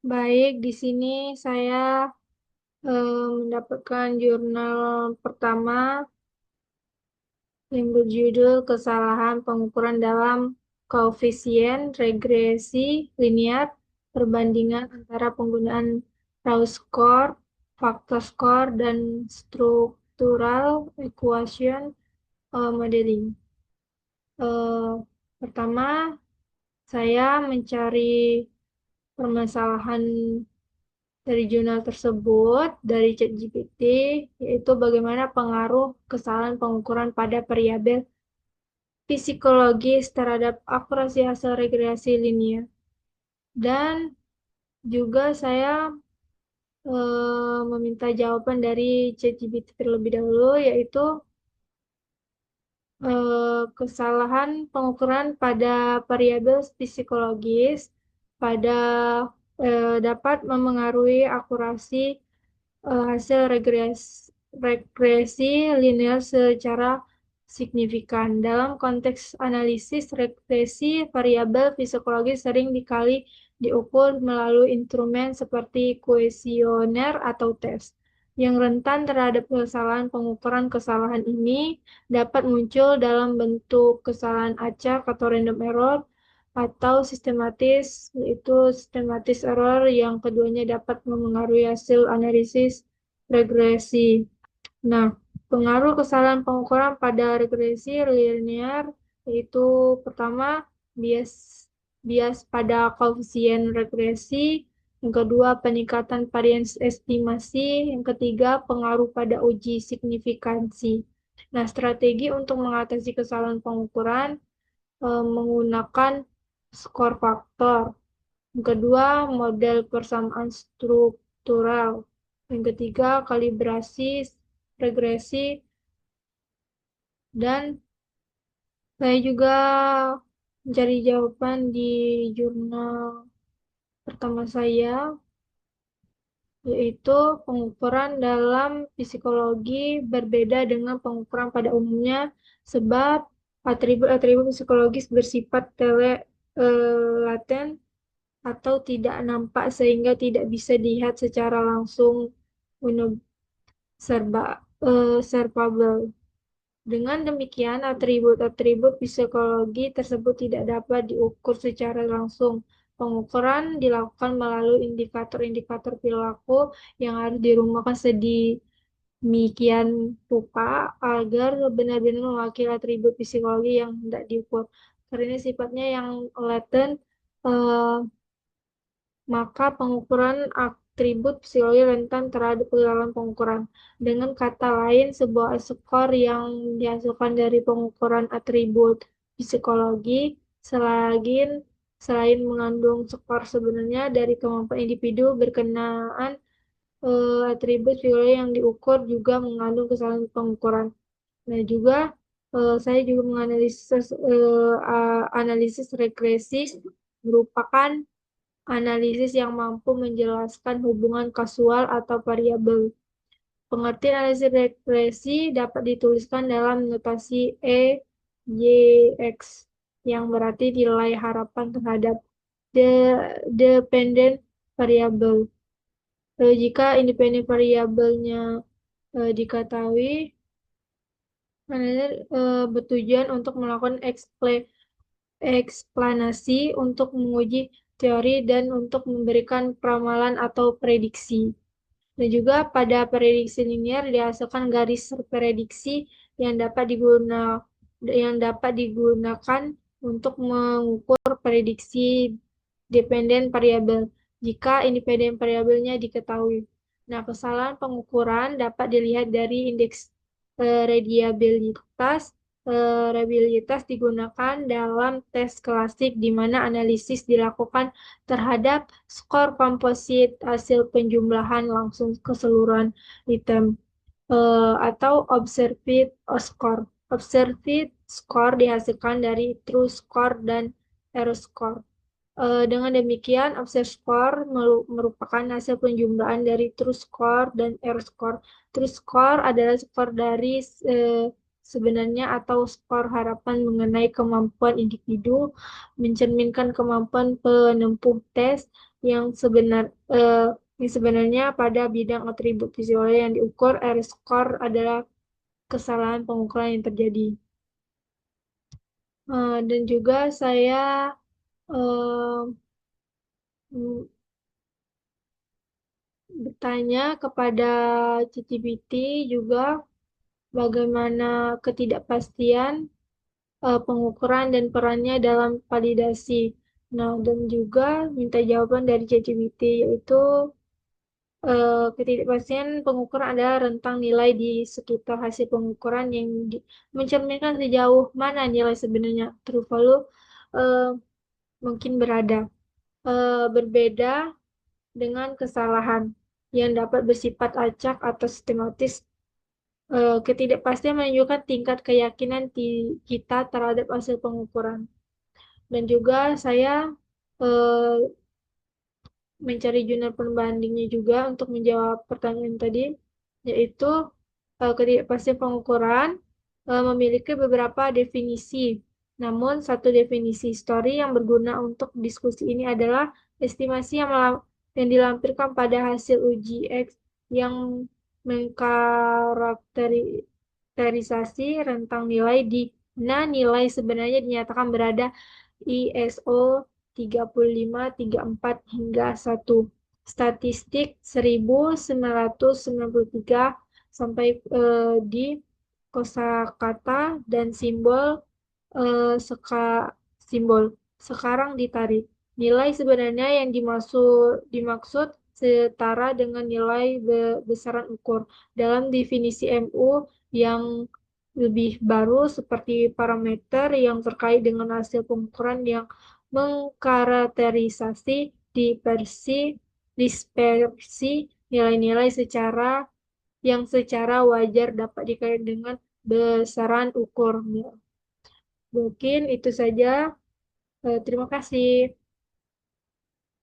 Baik, di sini saya mendapatkan jurnal pertama yang berjudul Kesalahan Pengukuran dalam Koefisien Regresi Linear Perbandingan antara penggunaan raw score, faktor score, dan structural equation modeling. Eh, Pertama, saya mencari permasalahan dari jurnal tersebut dari ChatGPT, yaitu bagaimana pengaruh kesalahan pengukuran pada variabel psikologis terhadap akurasi hasil regresi linear. Dan juga saya meminta jawaban dari ChatGPT terlebih dahulu, yaitu kesalahan pengukuran pada variabel psikologis pada dapat memengaruhi akurasi hasil regresi linear secara signifikan. Dalam konteks analisis regresi, variabel psikologis sering dikali diukur melalui instrumen seperti kuesioner atau tes. Yang rentan terhadap kesalahan pengukuran kesalahan ini dapat muncul dalam bentuk kesalahan acak atau random error atau sistematis, yaitu sistematis error yang keduanya dapat memengaruhi hasil analisis regresi. Nah, pengaruh kesalahan pengukuran pada regresi linear yaitu pertama bias bias pada koefisien regresi, yang kedua peningkatan varians estimasi, yang ketiga pengaruh pada uji signifikansi. Nah, strategi untuk mengatasi kesalahan pengukuran menggunakan skor faktor. Yang kedua, model persamaan struktural. Yang ketiga, kalibrasi regresi. Dan saya juga mencari jawaban di jurnal pertama saya, yaitu pengukuran dalam psikologi berbeda dengan pengukuran pada umumnya, sebab atribut-atribut psikologis bersifat laten atau tidak nampak sehingga tidak bisa dilihat secara langsung observable. Dengan demikian, atribut-atribut psikologi tersebut tidak dapat diukur secara langsung. Pengukuran dilakukan melalui indikator-indikator perilaku yang harus dirumuskan sedemikian rupa agar benar-benar mewakili atribut psikologi yang hendak diukur. Karena sifatnya yang latent, eh, maka pengukuran atribut psikologi rentan terhadap kegagalan pengukuran. Dengan kata lain, sebuah skor yang dihasilkan dari pengukuran atribut psikologi selain mengandung skor sebenarnya dari kemampuan individu berkenaan, atribut psikologi yang diukur juga mengandung kesalahan pengukuran. Nah, juga saya juga menganalisis analisis regresi merupakan analisis yang mampu menjelaskan hubungan kasual atau variabel. Pengertian analisis regresi dapat dituliskan dalam notasi EYX yang berarti nilai harapan terhadap dependent variable. Jika independent variabelnya diketahui, analisis bertujuan untuk melakukan eksplanasi untuk menguji teori dan untuk memberikan ramalan atau prediksi. Dan juga pada prediksi linear dihasilkan garis prediksi yang dapat digunakan untuk mengukur prediksi dependen variabel jika independen variabelnya diketahui. Nah, kesalahan pengukuran dapat dilihat dari indeks reliabilitas. Reliabilitas digunakan dalam tes klasik di mana analisis dilakukan terhadap skor komposit hasil penjumlahan langsung keseluruhan item atau observed score. Observed score dihasilkan dari true score dan error score. Dengan demikian, observed score merupakan hasil penjumlahan dari true score dan error score. True score adalah skor dari sebenarnya atau skor harapan mengenai kemampuan individu, mencerminkan kemampuan penempuh tes yang sebenar eh, yang sebenarnya pada bidang atribut visual yang diukur. R-score adalah kesalahan pengukuran yang terjadi. Dan juga saya eh, m- bertanya kepada ChatGPT juga bagaimana ketidakpastian pengukuran dan perannya dalam validasi. Nah, dan juga minta jawaban dari ChatGPT, yaitu ketidakpastian pengukuran adalah rentang nilai di sekitar hasil pengukuran yang mencerminkan sejauh mana nilai sebenarnya true value eh, mungkin berada. Berbeda dengan kesalahan yang dapat bersifat acak atau sistematis. Ketidakpastian menunjukkan tingkat keyakinan kita terhadap hasil pengukuran. Dan juga saya eh, mencari jurnal pembandingnya juga untuk menjawab pertanyaan tadi, yaitu ketidakpastian pengukuran memiliki beberapa definisi. Namun, satu definisi histori yang berguna untuk diskusi ini adalah estimasi yang dilampirkan pada hasil uji X yang mengkarakterisasi rentang nilai di mana nilai sebenarnya dinyatakan berada ISO 3534 hingga 1. Statistik 1993 sampai di kosakata dan simbol simbol sekarang ditarik. Nilai sebenarnya yang dimaksud setara dengan nilai besaran ukur. Dalam definisi MU yang lebih baru seperti parameter yang terkait dengan hasil pengukuran yang mengkarakterisasi dispersi nilai-nilai secara wajar dapat dikait dengan besaran ukur. Mungkin itu saja. Terima kasih.